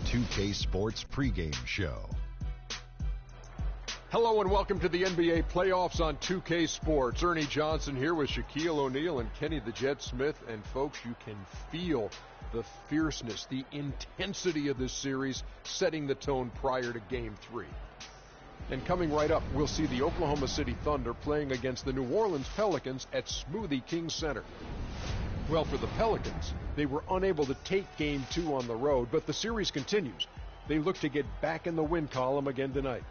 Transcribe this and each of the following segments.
2K Sports pregame show. Hello and welcome to the NBA playoffs on 2K Sports. Ernie Johnson here with Shaquille O'Neal and Kenny the Jet Smith. And folks, you can feel the fierceness, the intensity of this series setting the tone prior to Game 3. And coming right up, we'll see the Oklahoma City Thunder playing against the New Orleans Pelicans at Smoothie King Center. Well, for the Pelicans, they were unable to take Game 2 on the road, but the series continues. They look to get back in the win column again tonight.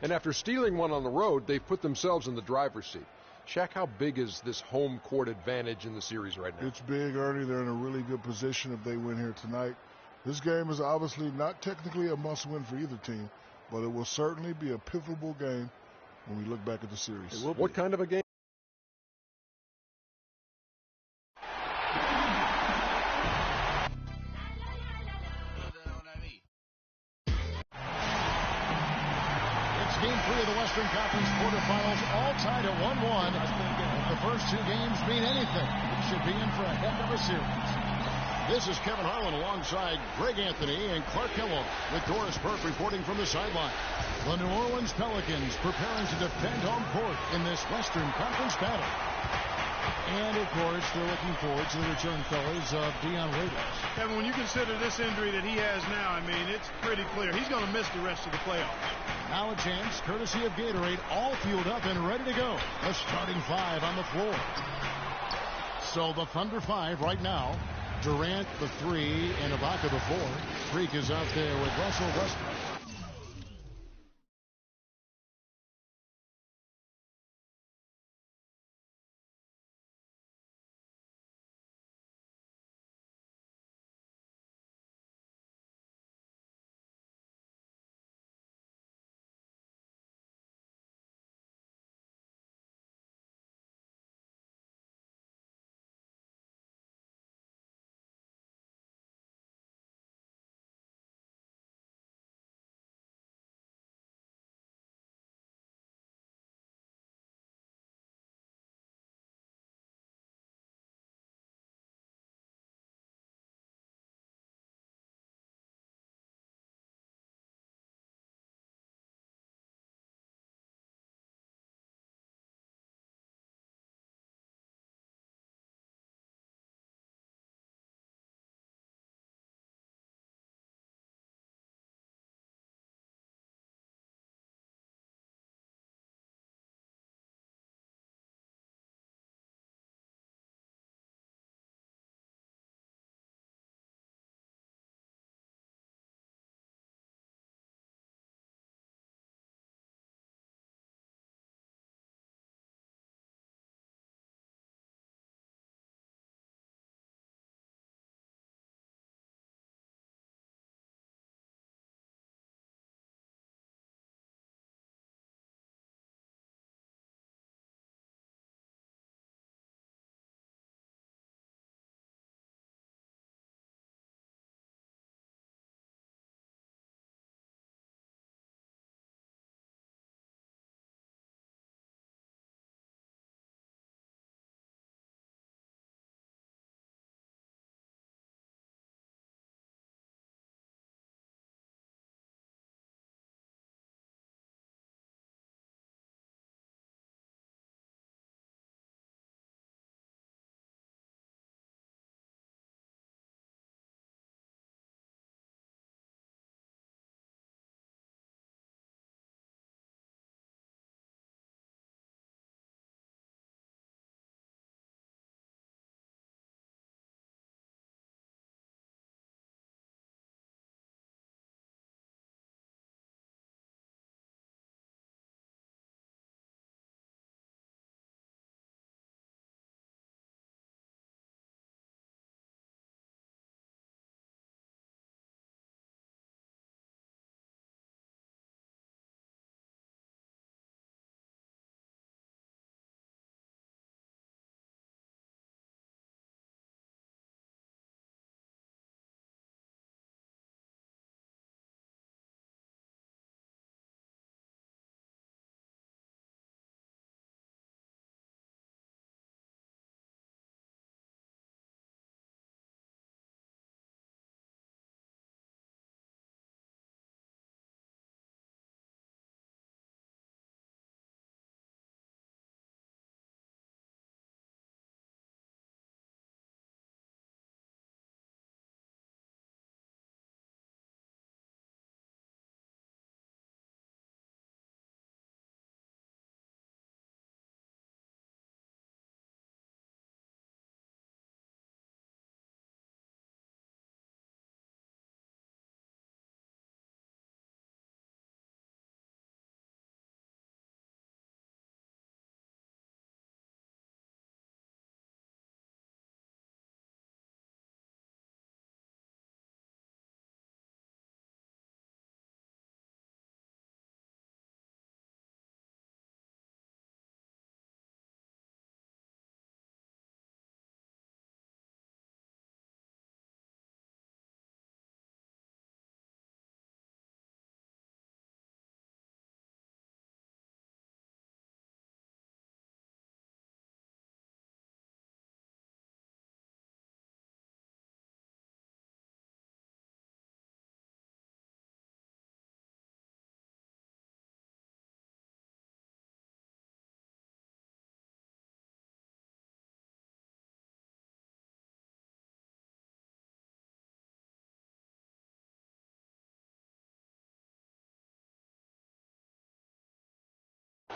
And after stealing one on the road, they've put themselves in the driver's seat. Shaq, how big is this home court advantage in the series right now? It's big, Ernie. They're in a really good position if they win here tonight. This game is obviously not technically a must-win for either team, but it will certainly be a pivotal game when we look back at the series. What kind of a game? Game 3 of the Western Conference quarterfinals, all tied at 1-1. If the first two games mean anything, it should be in for a heck of a series. This is Kevin Harlan alongside Greg Anthony and Clark Kellogg with Doris Burke reporting from the sideline. The New Orleans Pelicans preparing to defend home court in this Western Conference battle. And, of course, they're looking forward to the return, fellas, of Dion Waiters. Kevin, when you consider this injury that he has now, I mean, it's pretty clear. He's going to miss the rest of the playoffs. Now a chance, courtesy of Gatorade, all fueled up and ready to go. The starting five on the floor. So the Thunder 5 right now. Durant the 3 and Ibaka the 4. Freak is out there with Russell Westbrook.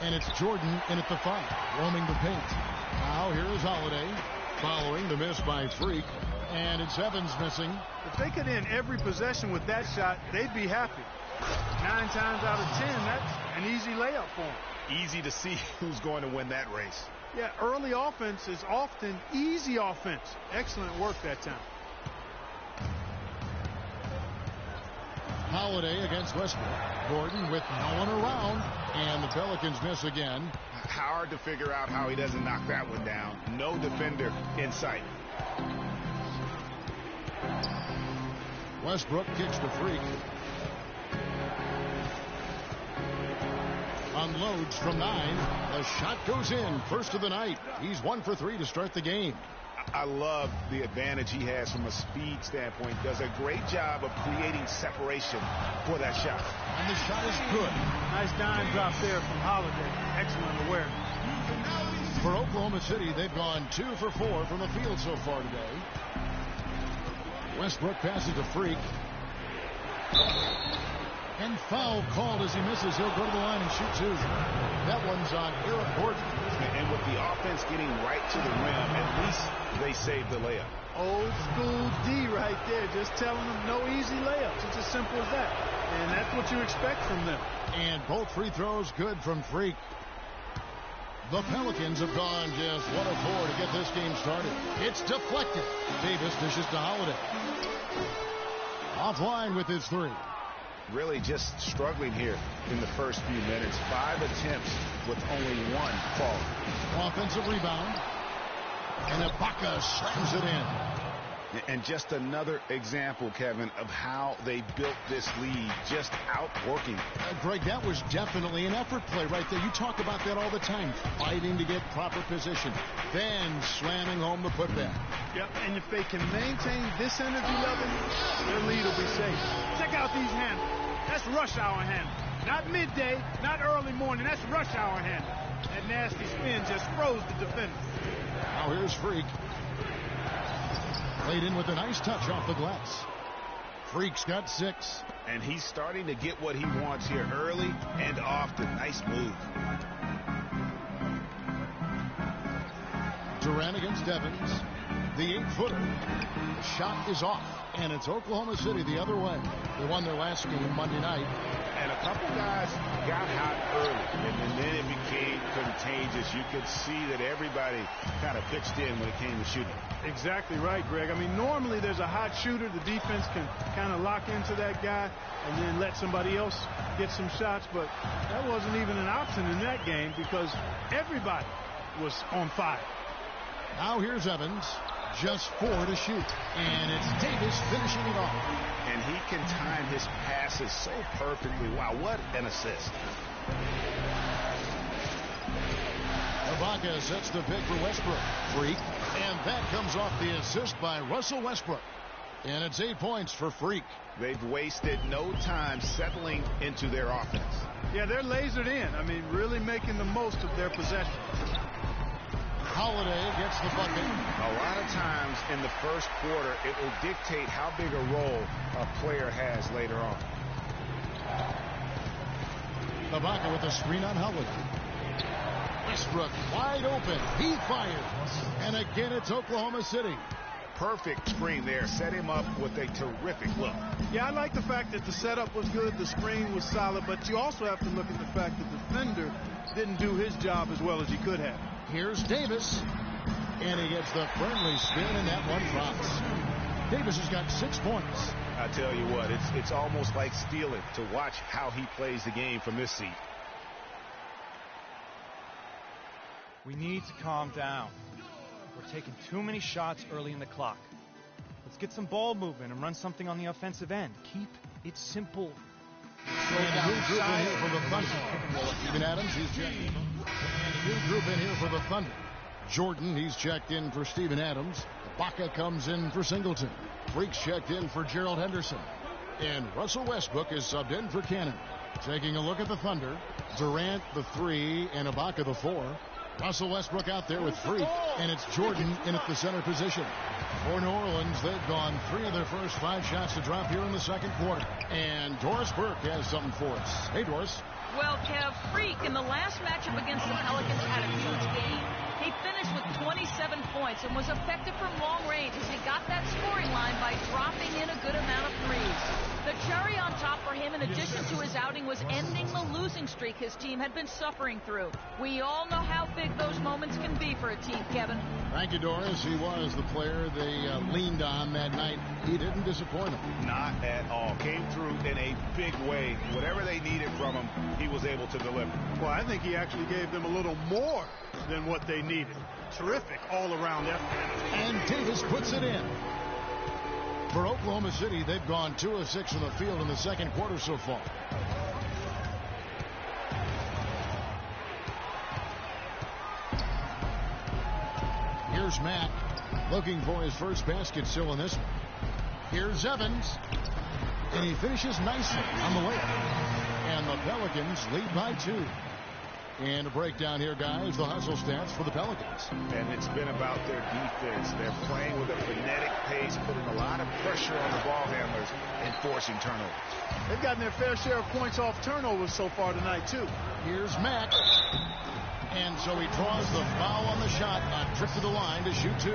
And it's Jordan in at the 5, roaming the paint. Now here is Holiday, following the miss by Freak. And it's Evans missing. If they could end every possession with that shot, they'd be happy. 9 times out of 10, that's an easy layup for them. Easy to see who's going to win that race. Yeah, early offense is often easy offense. Excellent work that time. Holiday against Westbrook. Gordon with no one around. And the Pelicans miss again. Hard to figure out how he doesn't knock that one down. No defender in sight. Westbrook kicks the Freak. Unloads from 9. The shot goes in. First of the night. He's 1 for 3 to start the game. I love the advantage he has from a speed standpoint. Does a great job of creating separation for that shot. And the shot is good. Nice dime drop there from Holiday. Excellent awareness. For Oklahoma City, they've gone 2 for 4 from the field so far today. Westbrook passes to Freak. And foul called as he misses. He'll go to the line and shoot 2. That one's on Eric Gordon. And with the offense getting right to the rim, at least they saved the layup. Old school D right there, just telling them no easy layups. It's as simple as that. And that's what you expect from them. And both free throws good from Freak. The Pelicans have gone just 1 of 4 to get this game started. It's deflected. Davis dishes to Holiday. Offline with his 3. Really just struggling here in the first few minutes. 5 attempts with only 1 fall. Offensive rebound. And Ibaka slams it in. And just another example, Kevin, of how they built this lead, just outworking. Greg, that was definitely an effort play right there. You talk about that all the time, fighting to get proper position, then slamming home the putback. Yep, and if they can maintain this energy level, their lead will be safe. Check out these handles. That's rush hour handle. Not midday, not early morning. That's rush hour handle. That nasty spin just froze the defender. Now here's Freak. Played in with a nice touch off the glass. Freak's got 6. And he's starting to get what he wants here early and often. Nice move. Durant against Evans. The 8-footer. The shot is off. And it's Oklahoma City the other way. They won their last game Monday night. And a couple guys got hot early, and then it became contagious. You could see that everybody kind of pitched in when it came to shooting. Exactly right, Greg. I mean, normally there's a hot shooter. The defense can kind of lock into that guy and then let somebody else get some shots. But that wasn't even an option in that game because everybody was on fire. Now here's Evans. Just 4 to shoot. And it's Davis finishing it off. And he can time his passes so perfectly. Wow, what an assist. Ibaka sets the pick for Westbrook. Freak. And that comes off the assist by Russell Westbrook. And it's 8 points for Freak. They've wasted no time settling into their offense. Yeah, they're lasered in. I mean, really making the most of their possession. Holiday gets the bucket. A lot of times in the first quarter, it will dictate how big a role a player has later on. Ibaka with a screen on Holiday. Westbrook wide open. He fires. And again, it's Oklahoma City. Perfect screen there. Set him up with a terrific look. Yeah, I like the fact that the setup was good, the screen was solid, but you also have to look at the fact that the defender didn't do his job as well as he could have. Here's Davis. And he gets the friendly spin, and that one drops. Davis has got 6 points. I tell you what, it's almost like stealing to watch how he plays the game from this seat. We need to calm down. We're taking too many shots early in the clock. Let's get some ball movement and run something on the offensive end. Keep it simple. And a new group in here for the Thunder. Steven Adams, he's checked in. And a new group in here for the Thunder. Jordan, he's checked in for Steven Adams. Ibaka comes in for Singleton. Freak's checked in for Gerald Henderson. And Russell Westbrook is subbed in for Cannon. Taking a look at the Thunder. Durant, the 3, and Ibaka, the 4. Russell Westbrook out there with Freak, and it's Jordan in at the center position. For New Orleans, they've gone 3 of their first 5 shots to drop here in the second quarter. And Doris Burke has something for us. Hey, Doris. Well, Kev, Freak in the last matchup against the Pelicans had a huge game. He finished with 27 points and was effective from long range as he got that scoring line by dropping in a good amount of threes. The cherry on top for him, in addition to his outing, was ending the losing streak his team had been suffering through. We all know how big those moments can be for a team, Kevin. Thank you, Doris. He was the player they leaned on that night. He didn't disappoint them. Not at all. Came through in a big way. Whatever they needed from him, he was able to deliver. Well, I think he actually gave them a little more than what they needed. Terrific all-around effort. And Davis puts it in. For Oklahoma City, they've gone 2 of 6 from the field in the second quarter so far. Here's Matt looking for his first basket still in this one. Here's Evans. And he finishes nicely on the layup. And the Pelicans lead by 2. And a breakdown here, guys, the hustle stats for the Pelicans. And it's been about their defense. They're playing with a frenetic pace, putting a lot of pressure on the ball handlers and forcing turnovers. They've gotten their fair share of points off turnovers so far tonight, too. Here's Mack. And so he draws the foul on the shot, a trip to the line to shoot 2.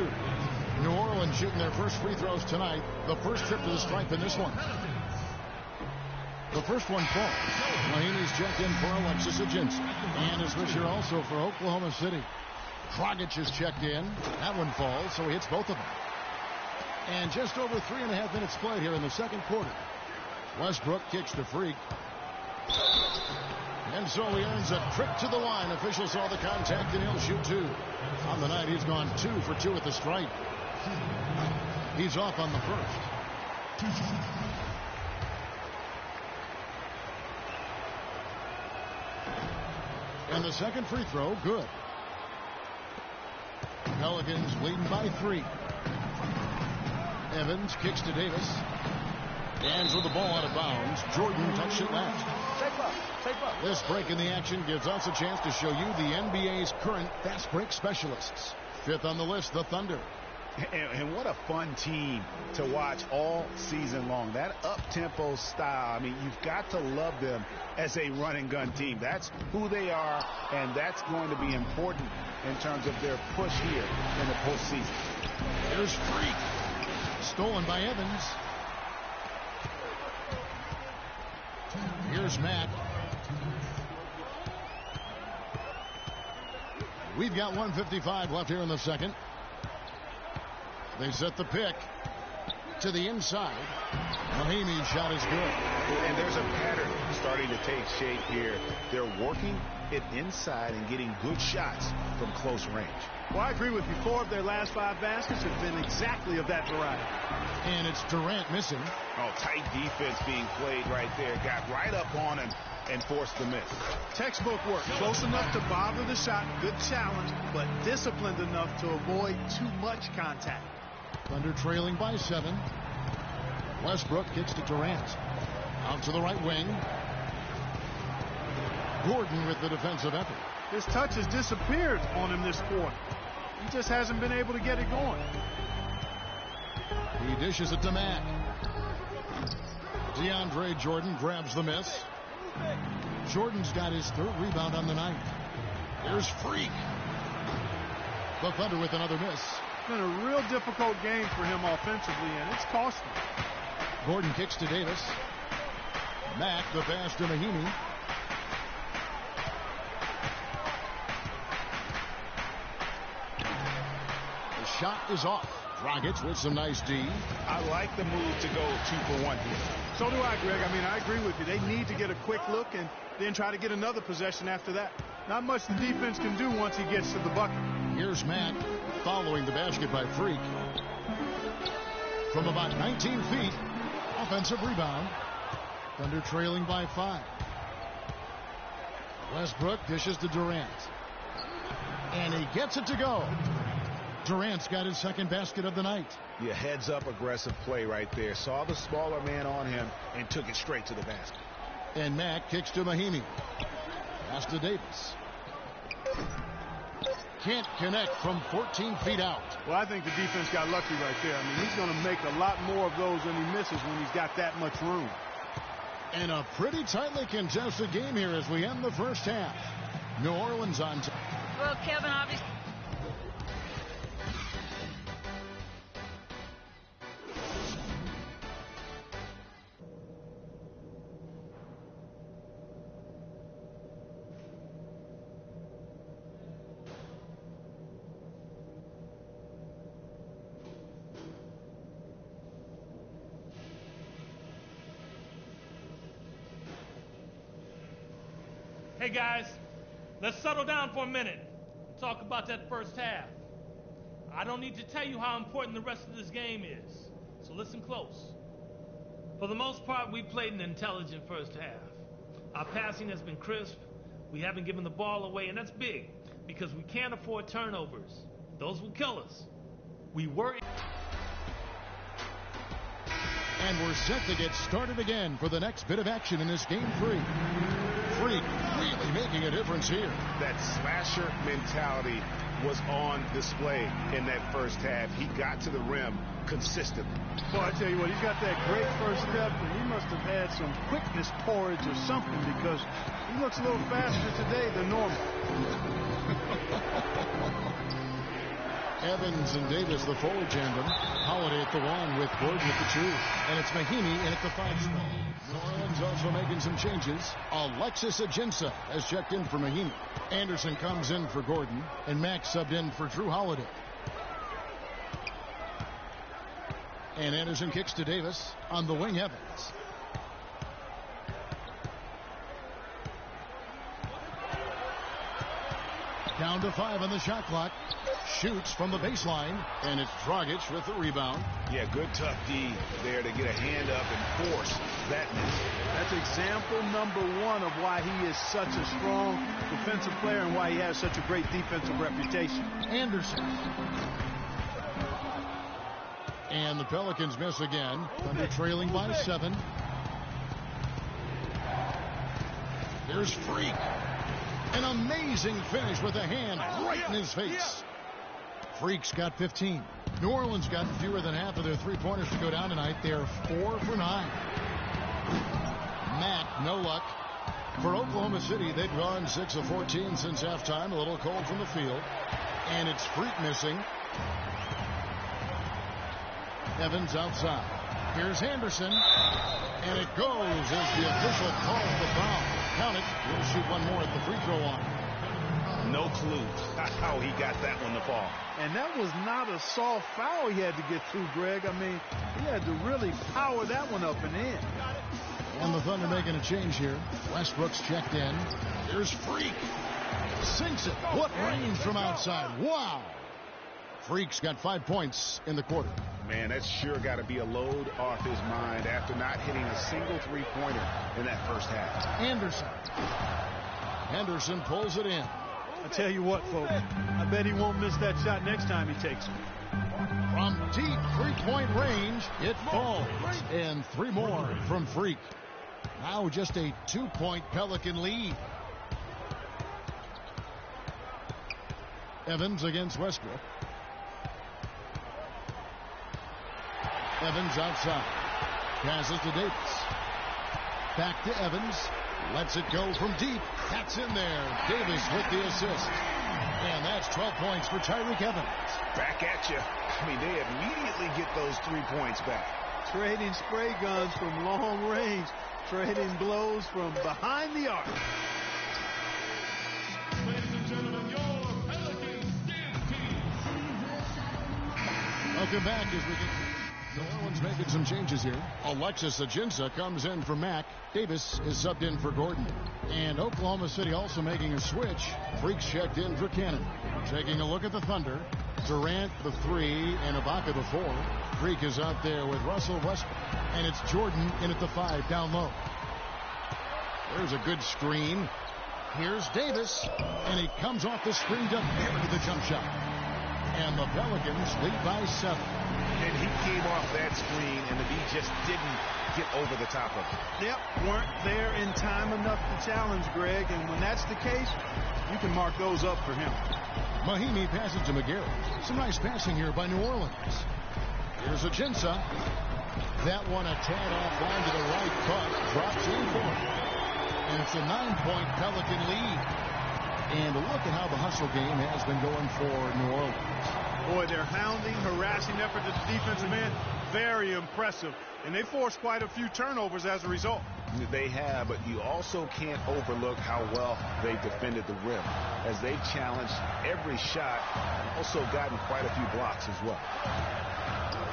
New Orleans shooting their first free throws tonight. The first trip to the stripe in this one. The first one falls. Mahinmi's checked in for Alexis Ajinci. And a switch here also for Oklahoma City. Dragic is checked in. That one falls, so he hits both of them. And just over 3.5 minutes played here in the second quarter. Westbrook kicks to Freak. And so he earns a trip to the line. Officials saw the contact, and he'll shoot 2. On the night, he's gone 2 for 2 at the stripe. He's off on the first. And the second free throw, good. Pelicans leading by 3. Evans kicks to Davis. Hands with the ball out of bounds. Jordan touched it last. This break in the action gives us a chance to show you the NBA's current fast break specialists. 5th on the list, the Thunder. And what a fun team to watch all season long. That up-tempo style, I mean, you've got to love them as a run-and-gun team. That's who they are, and that's going to be important in terms of their push here in the postseason. Here's Freak. Stolen by Evans. Here's Matt. We've got 1:55 left here in the second. They set the pick to the inside. Mahinmi's shot is good. And there's a pattern starting to take shape here. They're working it inside and getting good shots from close range. Well, I agree with you. 4 of their last 5 baskets have been exactly of that variety. And it's Durant missing. Oh, tight defense being played right there. Got right up on him and forced the miss. Textbook work. Close enough to bother the shot. Good challenge, but disciplined enough to avoid too much contact. Thunder trailing by 7. Westbrook kicks to Durant. Out to the right wing. Gordon with the defensive effort. His touch has disappeared on him this quarter. He just hasn't been able to get it going. He dishes it to Mack. DeAndre Jordan grabs the miss. Jordan's got his 3rd rebound on the night. There's Freak. The Thunder with another miss. It's been a real difficult game for him offensively, and it's cost him. Gordon kicks to Davis. Mack, the pass to Mahinmi. The shot is off. Dragic with some nice D. I like the move to go 2 for 1 here. So do I, Greg. I mean, I agree with you. They need to get a quick look and then try to get another possession after that. Not much the defense can do once he gets to the bucket. Here's Matt following the basket by Freak. From about 19 feet, offensive rebound. Thunder trailing by 5. Westbrook dishes to Durant. And he gets it to go. Durant's got his 2nd basket of the night. Yeah, heads-up aggressive play right there. Saw the smaller man on him and took it straight to the basket. And Mack kicks to Mahinmi. Pass to Davis. Can't connect from 14 feet out. Well, I think the defense got lucky right there. I mean, he's going to make a lot more of those than he misses when he's got that much room. And a pretty tightly contested game here as we end the first half. New Orleans on top. Well, Kevin, obviously. Hey guys, let's settle down for a minute and talk about that first half. I don't need to tell you how important the rest of this game is, so listen close. For the most part, we played an intelligent first half. Our passing has been crisp, we haven't given the ball away, and that's big, because we can't afford turnovers. Those will kill us. We were... And we're set to get started again for the next bit of action in this game 3. Freak really making a difference here. That slasher mentality was on display in that first half. He got to the rim consistently. Boy, I tell you what, he's got that great first step, and he must have had some quickness porridge or something, because he looks a little faster today than normal. Evans and Davis, the forward tandem. Holiday at the 1 with Gordon at the 2. And it's Mahinmi in at the 5 spot. New Orleans also making some changes. Alexis Ajinça has checked in for Mahinmi. Anderson comes in for Gordon. And Mack subbed in for Drew Holiday. And Anderson kicks to Davis on the wing. Evans. Down to 5 on the shot clock. Shoots from the baseline, and it's Dragic with the rebound. Yeah, good tough D there to get a hand up and force that miss. That's example number 1 of why he is such a strong defensive player and why he has such a great defensive reputation. Anderson. And the Pelicans miss again. Thunder trailing by 7. Here's Freak. An amazing finish with a hand right in his face. Freak's got 15. New Orleans got fewer than half of their three-pointers to go down tonight. They're 4 for 9. Matt, no luck. For Oklahoma City, they've gone 6 of 14 since halftime. A little cold from the field. And it's Freak missing. Evans outside. Here's Anderson. And it goes as the official calls the foul. Count it. We'll shoot one more at the free throw line. No clue how he got that one to fall. And that was not a soft foul he had to get through, Greg. I mean, he had to really power that one up and in. And the Thunder making a change here. Westbrook's checked in. Here's Freak. Sinks it. What range from outside. Wow. Freak's got 5 points in the quarter. Man, that's sure got to be a load off his mind after not hitting a single three-pointer in that first half. Anderson. Henderson pulls it in. I tell you what, folks, I bet he won't miss that shot next time he takes it. From deep three-point range, it falls. And 3 more from Freak. Now just a 2-point Pelican lead. Evans against Westbrook. Evans outside. Passes to Davis. Back to Evans. Lets it go from deep. That's in there. Davis with the assist. And that's 12 points for Tyreke Evans. Back at you. I mean, they immediately get those 3 points back. Trading spray guns from long range. Trading blows from behind the arc. Ladies and gentlemen, your Pelicans dance team. Welcome back as we get... New Orleans making some changes here. Alexis Ajinça comes in for Mack. Davis is subbed in for Gordon. And Oklahoma City also making a switch. Freak's checked in for Cannon. Taking a look at the Thunder. Durant the 3 and Ibaka the 4. Freak is out there with Russell Westbrook. And it's Jordan in at the 5 down low. There's a good screen. Here's Davis. And he comes off the screen to bury the jump shot. And the Pelicans lead by 7. And he came off that screen, and the D just didn't get over the top of it. Yep, weren't there in time enough to challenge, Greg. And when that's the case, you can mark those up for him. Mahinmi passes to McGarrett. Some nice passing here by New Orleans. Here's Ajinça. That one a tad offline to the right, but drops in for it. And it's a 9-point Pelican lead. And look at how the hustle game has been going for New Orleans. Boy, their hounding, harassing effort at the defensive end, very impressive. And they forced quite a few turnovers as a result. They have, but you also can't overlook how well they defended the rim. As they challenged every shot, also gotten quite a few blocks as well.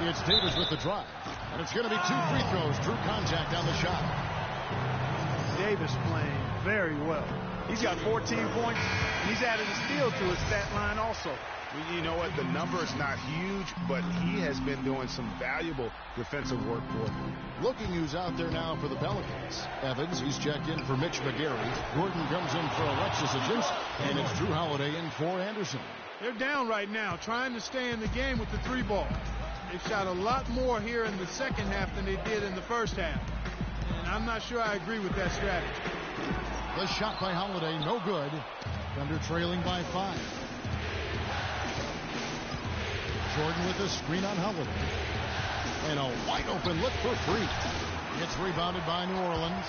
It's Davis with the drive. And it's going to be 2 free throws. Drew contact on the shot. Davis playing very well. He's got 14 points, and he's added a steal to his stat line also. You know what? The number is not huge, but he has been doing some valuable defensive work for them. Looking who's out there now for the Pelicans. Evans, he's checked in for Mitch McGarry. Gordon comes in for Alexis Agins, and it's Drew Holiday in for Anderson. They're down right now, trying to stay in the game with the 3-ball. They've shot a lot more here in the second half than they did in the first half. And I'm not sure I agree with that strategy. The shot by Holiday, no good. Thunder trailing by 5. Jordan with the screen on Holiday. And a wide open look for 3. It's rebounded by New Orleans.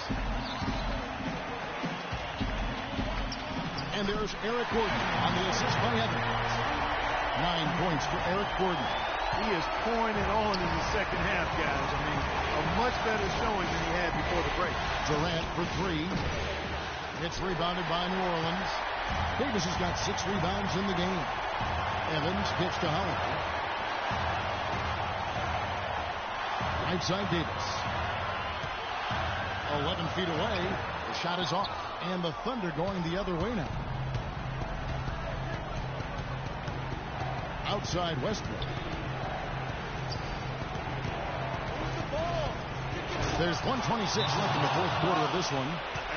And there's Eric Gordon on the assist by Evans. 9 points for Eric Gordon. He is pouring it on in the second half, guys. I mean, a much better showing than he had before the break. Durant for 3. It's rebounded by New Orleans. Davis has got 6 rebounds in the game. Evans pitch to Holiday. Right side Davis. 11 feet away. The shot is off. And the Thunder going the other way now. Outside Westbrook. There's 1:26 left in the fourth quarter of this one.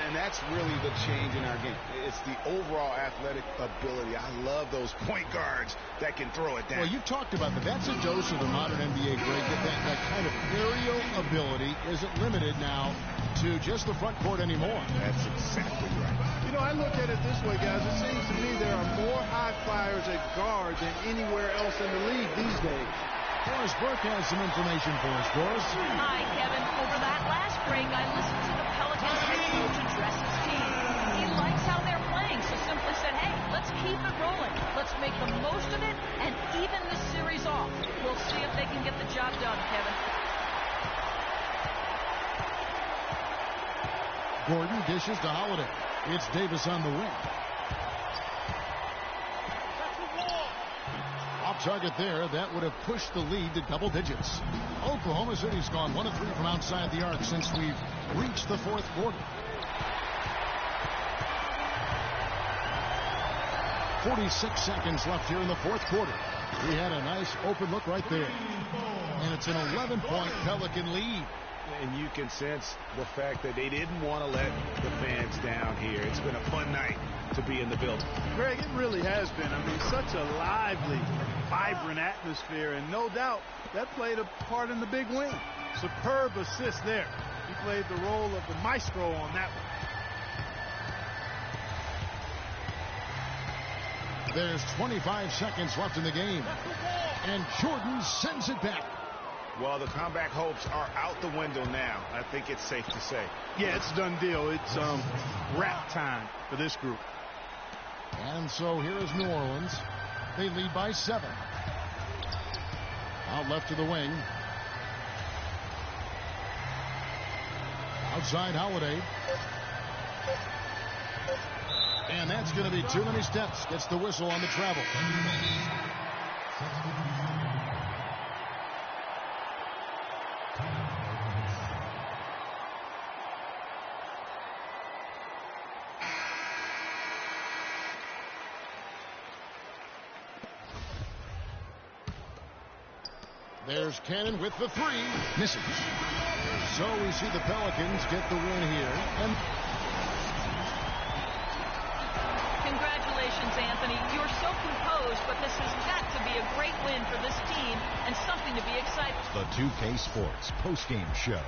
And that's really the change in our game. It's the overall athletic ability. I love those point guards that can throw it down. Well, you talked about that. That's a dose of the modern NBA great. That kind of aerial ability isn't limited now to just the front court anymore. That's exactly right. You know, I look at it this way, guys. It seems to me there are more high flyers at guard than anywhere else in the league these days. Doris Burke has some information for us, Doris. Hi, Kevin. Over that last break, I listened to the Pelicans head coach address his team. He likes how they're playing, so simply said, hey, let's keep it rolling. Let's make the most of it and even this series off. We'll see if they can get the job done, Kevin. Gordon dishes to Holiday. It's Davis on the wing. Off target there. That would have pushed the lead to double digits. Oklahoma City's gone 1 of 3 from outside the arc since we've reached the fourth quarter. 46 seconds left here in the fourth quarter. We had a nice open look right there. And it's an 11-point Pelican lead. And you can sense the fact that they didn't want to let the fans down here. It's been a fun night to be in the building. Greg, it really has been. I mean, such a lively, vibrant atmosphere, and no doubt that played a part in the big win. Superb assist there. He played the role of the maestro on that one. There's 25 seconds left in the game. And Jordan sends it back. Well, the comeback hopes are out the window now. I think it's safe to say. Yeah, it's a done deal. It's wrap time for this group. And so here is New Orleans. They lead by 7. Out left to the wing. Outside Holiday. And that's going to be too many steps. Gets the whistle on the travel. There's Cannon with the 3. Misses. So we see the Pelicans get the win here. And Congratulations, Anthony. You're so composed, but this has got to be a great win for this team and something to be excited. The 2K Sports postgame show.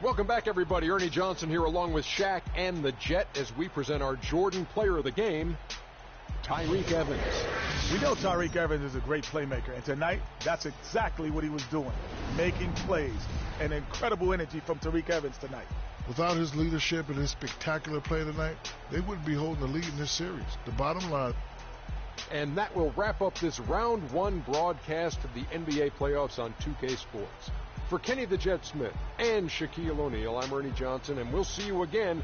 Welcome back, everybody. Ernie Johnson here along with Shaq and the Jet as we present our Jordan Player of the Game, Tyreke Evans. We know Tyreke Evans is a great playmaker, and tonight, that's exactly what he was doing, making plays. An incredible energy from Tyreke Evans tonight. Without his leadership and his spectacular play tonight, they wouldn't be holding the lead in this series. The bottom line. And that will wrap up this round one broadcast of the NBA playoffs on 2K Sports. For Kenny the Jet Smith and Shaquille O'Neal, I'm Ernie Johnson, and we'll see you again